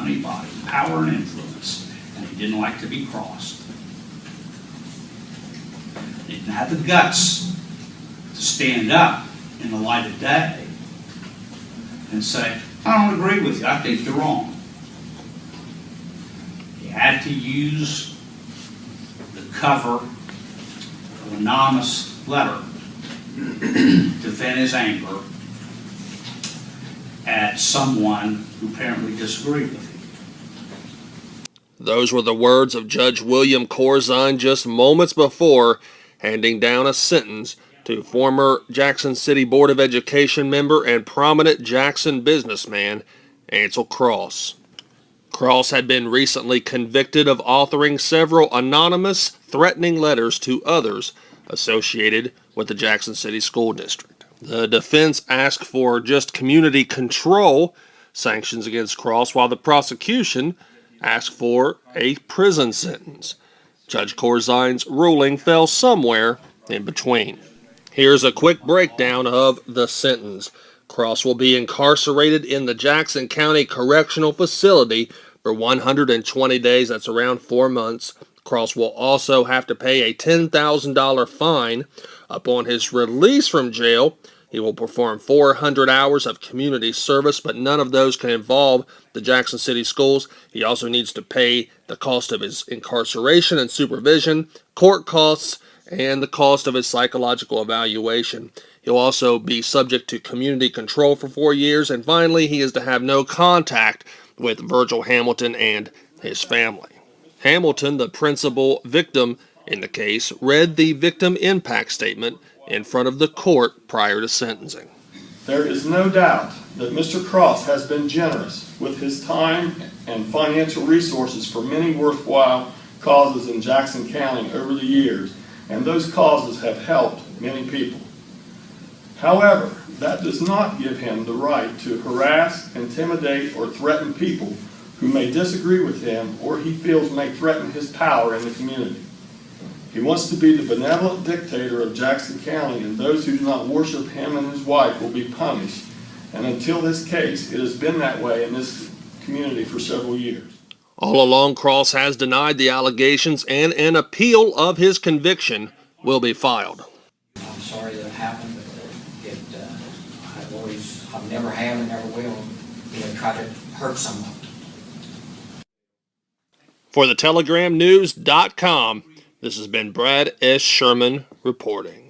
anybody, power and influence, and he didn't like to be crossed. He didn't have the guts to stand up in the light of day and say, I don't agree with you, I think you're wrong. He had to use the cover of an anonymous letter to vent his anger at someone who apparently disagreed with him. Those were the words of Judge William Corzine just moments before handing down a sentence to former Jackson City Board of Education member and prominent Jackson businessman Ancil Cross. Cross had been recently convicted of authoring several anonymous, threatening letters to others associated with the Jackson City School District. The defense asked for just community control sanctions against Cross, while the prosecution asked for a prison sentence. Judge Corzine's ruling fell somewhere in between. Here's a quick breakdown of the sentence. Cross will be incarcerated in the Jackson County Correctional Facility for 120 days. That's around 4 months. Cross will also have to pay a $10,000 fine. Upon his release from jail, he will perform 400 hours of community service, but none of those can involve the Jackson City schools. He also needs to pay the cost of his incarceration and supervision, court costs, and the cost of his psychological evaluation. He'll also be subject to community control for 4 years, and finally, he is to have no contact with Virgil Hamilton and his family. Hamilton, the principal victim in the case, read the victim impact statement in front of the court prior to sentencing. There is no doubt that Mr. Cross has been generous with his time and financial resources for many worthwhile causes in Jackson County over the years, and those causes have helped many people. However, that does not give him the right to harass, intimidate, or threaten people who may disagree with him or he feels may threaten his power in the community. He wants to be the benevolent dictator of Jackson County, and those who do not worship him and his wife will be punished. And until this case, it has been that way in this community for several years. All along, Cross has denied the allegations, and an appeal of his conviction will be filed. I'm sorry that happened, but I've never have and never will, try to hurt someone. For the TelegramNews.com, this has been Brad S. Sherman reporting.